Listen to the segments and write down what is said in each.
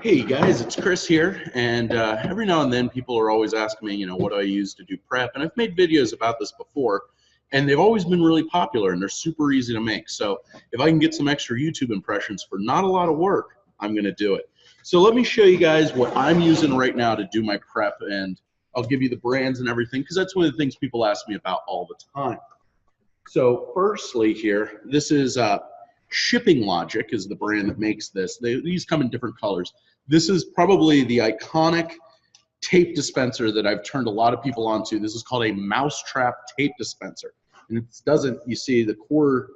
Hey guys, it's Chris here, and every now and then people are always asking me, what do I use to do prep? And I've made videos about this before, and they've always been really popular, and they're super easy to make. So if I can get some extra YouTube impressions for not a lot of work, I'm going to do it. So let me show you guys what I'm using right now to do my prep, and I'll give you the brands and everything, because that's one of the things people ask me about all the time. So firstly here, this is Shipping Logic is the brand that makes this. These come in different colors. This is probably the iconic tape dispenser that I've turned a lot of people onto. This is called a mousetrap tape dispenser. And it doesn't, you see the core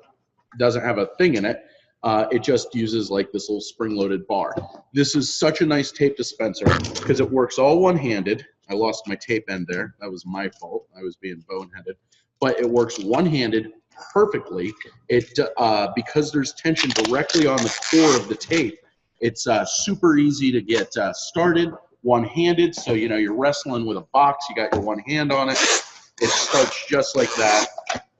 doesn't have a thing in it. It just uses like this little spring-loaded bar. This is such a nice tape dispenser because it works all one-handed. I lost my tape end there. That was my fault. I was being boneheaded. But it works one-handed perfectly. Because there's tension directly on the core of the tape, it's super easy to get started one-handed. So you're wrestling with a box, you got your one hand on it, it starts just like that.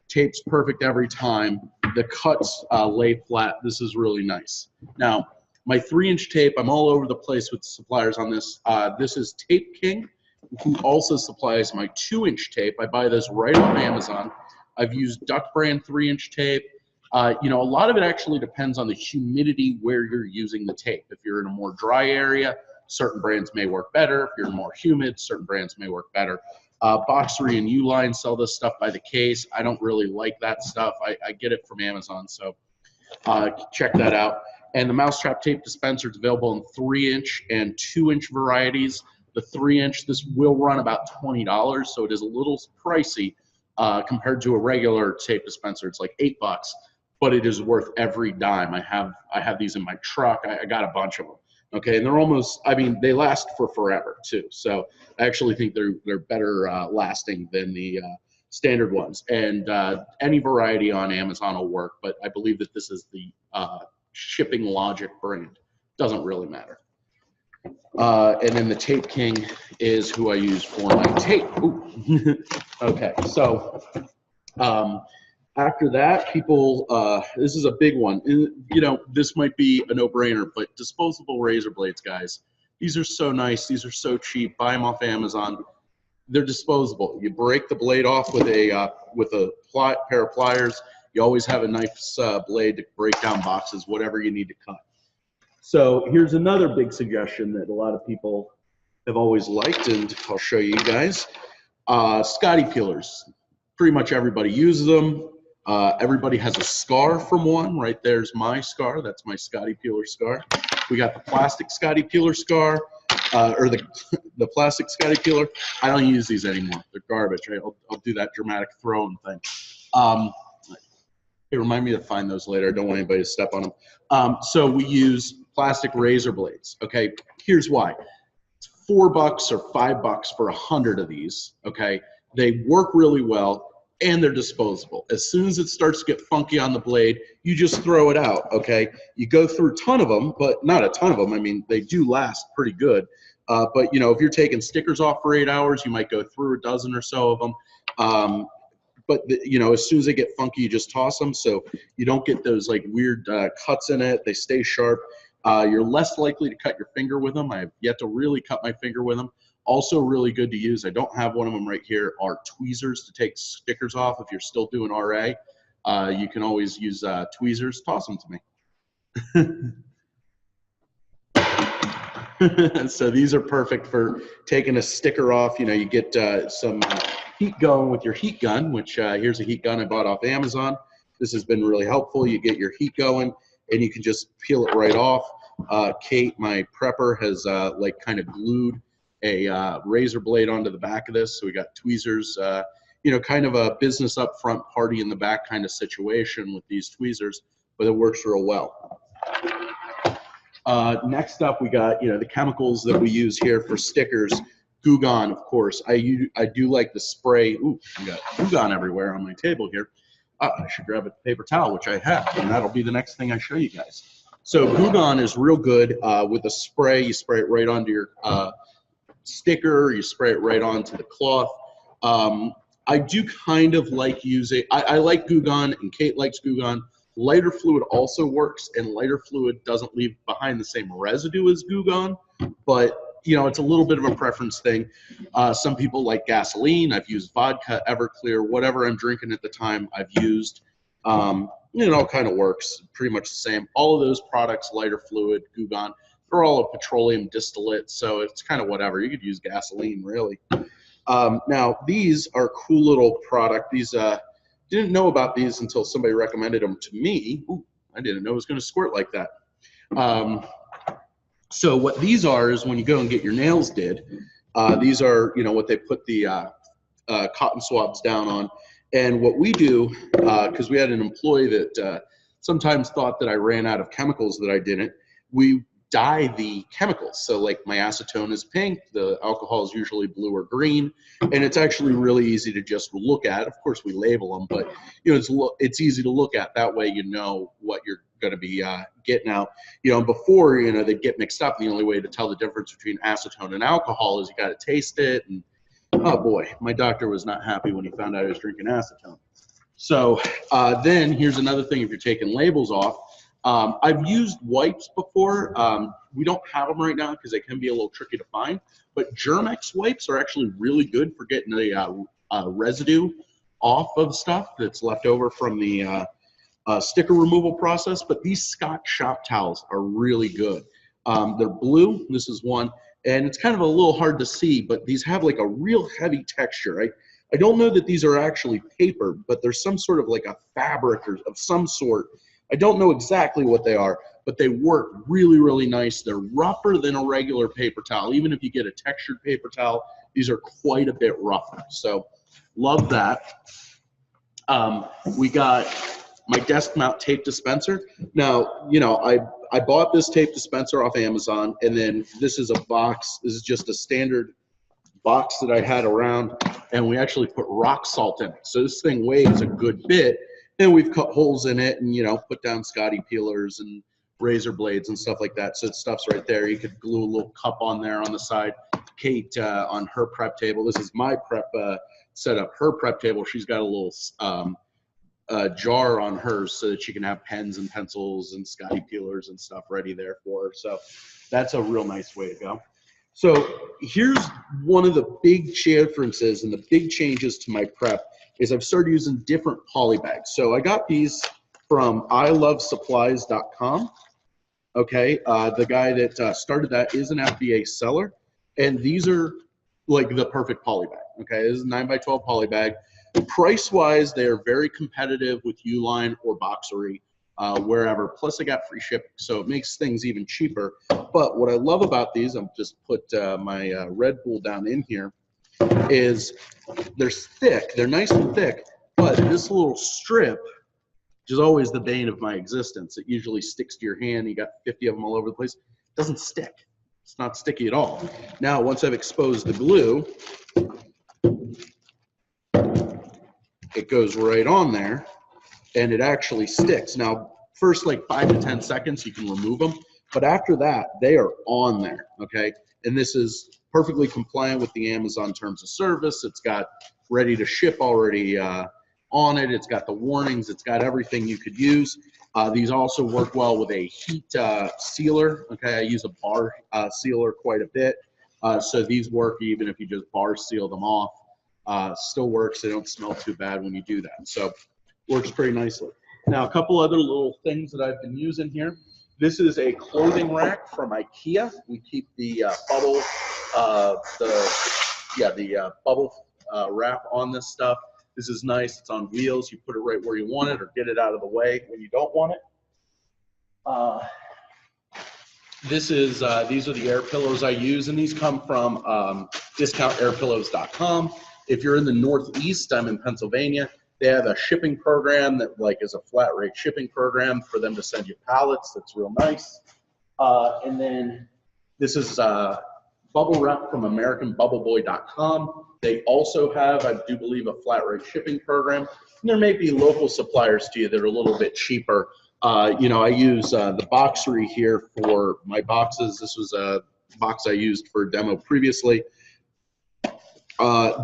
Tape's perfect every time. The cuts lay flat. This is really nice. Now my 3-inch tape, I'm all over the place with suppliers on this. This is Tape King, who also supplies my 2-inch tape. I buy this right on Amazon. I've used Duck brand 3-inch tape. A lot of it actually depends on the humidity where you're using the tape. If you're in a more dry area, certain brands may work better. If you're more humid, certain brands may work better. Boxery and Uline sell this stuff by the case. I don't really like that stuff. I get it from Amazon, so check that out. And the mousetrap tape dispenser is available in 3-inch and 2-inch varieties. The 3-inch, this will run about $20, so it is a little pricey compared to a regular tape dispenser. It's like $8, but it is worth every dime. I have these in my truck. I got a bunch of them. Okay, and they're almost, they last for forever too. So I actually think they're better lasting than the standard ones. And any variety on Amazon will work, but I believe that this is the Shipping Logic brand. Doesn't really matter. And then the Tape King is who I use for my tape. Okay, so after that, people, this is a big one. This might be a no-brainer, but disposable razor blades, guys. These are so nice. These are so cheap. Buy them off Amazon. They're disposable. You break the blade off with a pair of pliers. You always have a nice blade to break down boxes, whatever you need to cut. So here's another big suggestion that a lot of people have always liked, and I'll show you guys. Scotty peelers. Pretty much everybody uses them. Everybody has a scar from one. Right there's my scar. That's my Scotty peeler scar. We got the plastic Scotty peeler scar, or the plastic Scotty peeler. I don't use these anymore. They're garbage. Right? I'll do that dramatic throwing thing. Hey, remind me to find those later. I don't want anybody to step on them. So we use plastic razor blades. Okay, here's why. It's $4 or $5 for 100 of these. Okay, they work really well and they're disposable. As soon as it starts to get funky on the blade, you just throw it out. Okay, you go through a ton of them, but not a ton of them. They do last pretty good. But if you're taking stickers off for 8 hours, you might go through a dozen or so of them. But as soon as they get funky, you just toss them, so you don't get those like weird cuts in it. They stay sharp. You're less likely to cut your finger with them. I have yet to really cut my finger with them. Also really good to use, I don't have one of them right here, are tweezers to take stickers off. If you're still doing RA, you can always use tweezers. Toss them to me. So these are perfect for taking a sticker off. You get some heat going with your heat gun, which here's a heat gun I bought off Amazon. This has been really helpful. You get your heat going and you can just peel it right off. Kate, my prepper, has kind of glued a razor blade onto the back of this. So we got tweezers, kind of a business up front, party in the back kind of situation with these tweezers, but it works real well. Next up, we got, the chemicals that we use here for stickers. Goo Gone, of course. I do like the spray. Ooh, I got Goo Gone everywhere on my table here. I should grab a paper towel, which I have, and that'll be the next thing I show you guys. So Goo Gone is real good with a spray. You spray it right onto your sticker. You spray it right onto the cloth. I do kind of like using, I like Goo Gone, and Kate likes Goo Gone. Lighter fluid also works, and lighter fluid doesn't leave behind the same residue as Goo Gone, but you know, it's a little bit of a preference thing. Some people like gasoline. I've used vodka, Everclear, whatever I'm drinking at the time, I've used. It all kind of works, pretty much the same. All of those products, lighter fluid, Goo Gone, they're all a petroleum distillate, so it's kind of whatever. You could use gasoline, really. Now, these are a cool little product. These didn't know about these until somebody recommended them to me. Ooh, I didn't know it was going to squirt like that. So what these are is when you go and get your nails did, these are, you know, what they put the cotton swabs down on. And what we do, because we had an employee that sometimes thought that I ran out of chemicals that I didn't, we dye the chemicals. So like my acetone is pink, the alcohol is usually blue or green, and it's actually really easy to just look at. Of course we label them, but you know, it's easy to look at. That way you know what you're going to be getting out. You know, before, you know, they get mixed up. The only way to tell the difference between acetone and alcohol is you got to taste it. And oh boy, my doctor was not happy when he found out I was drinking acetone. So then here's another thing if you're taking labels off. I've used wipes before. We don't have them right now because they can be a little tricky to find, but Germex wipes are actually really good for getting the residue off of stuff that's left over from the sticker removal process. But these Scott shop towels are really good. They're blue. This is one, and it's kind of a little hard to see, but these have like a real heavy texture. I don't know that these are actually paper, but there's some sort of like a fabric or of some sort. I don't know exactly what they are, but they work really, really nice. They're rougher than a regular paper towel. Even if you get a textured paper towel, these are quite a bit rougher. So love that. We got my desk mount tape dispenser. Now, you know, I bought this tape dispenser off Amazon, and then this is a box. This is just a standard box that I had around, and we actually put rock salt in it. So this thing weighs a good bit. And we've cut holes in it and, you know, put down Scotty peelers and razor blades and stuff like that. So it stuff's right there. You could glue a little cup on there on the side. Kate, on her prep table, this is my prep setup. Her prep table, she's got a little jar on hers so that she can have pens and pencils and Scotty peelers and stuff ready there for her. So that's a real nice way to go. So here's one of the big differences and the big changes to my prep is I've started using different polybags. So I got these from ilovesupplies.com. Okay, the guy that started that is an FBA seller, and these are like the perfect polybag. Okay, this is a 9x12 polybag. Price-wise, they are very competitive with Uline or Boxery, wherever. Plus, I got free shipping, so it makes things even cheaper. But what I love about these, I'll just put my Red Bull down in here, is they're thick. They're nice and thick, but this little strip, which is always the bane of my existence, it usually sticks to your hand. You got 50 of them all over the place. It doesn't stick. It's not sticky at all. Now, once I've exposed the glue, it goes right on there, and it actually sticks. Now, first like 5 to 10 seconds, you can remove them, but after that, they are on there, okay? And this is perfectly compliant with the Amazon terms of service. It's got ready to ship already on it. It's got the warnings. It's got everything you could use. These also work well with a heat sealer. Okay, I use a bar sealer quite a bit. So these work even if you just bar seal them off. Still works. They don't smell too bad when you do that. So works pretty nicely. Now, a couple other little things that I've been using here. This is a clothing rack from IKEA. We keep the bubble, bubble wrap on this stuff. This is nice. It's on wheels. You put it right where you want it, or get it out of the way when you don't want it. These are the air pillows I use, and these come from discountairpillows.com. If you're in the Northeast, I'm in Pennsylvania. They have a shipping program that like is a flat rate shipping program for them to send you pallets. That's real nice. And then this is bubble wrap from AmericanBubbleBoy.com. They also have, I do believe, a flat rate shipping program. And there may be local suppliers to you that are a little bit cheaper. You know, I use the Boxery here for my boxes. This was a box I used for a demo previously.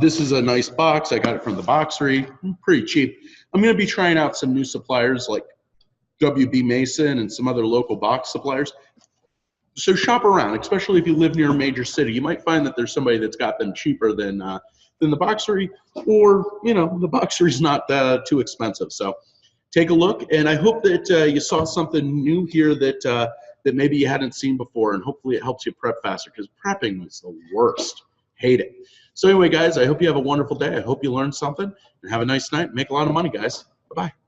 This is a nice box. I got it from the Boxery, pretty cheap. I'm going to be trying out some new suppliers like WB Mason and some other local box suppliers. So shop around, especially if you live near a major city. You might find that there's somebody that's got them cheaper than the boxery, or the boxery's not too expensive. So take a look, and I hope that you saw something new here that that maybe you hadn't seen before, and hopefully it helps you prep faster, because prepping is the worst. Hate it. So anyway, guys, I hope you have a wonderful day. I hope you learned something, and have a nice night. Make a lot of money, guys. Bye-bye.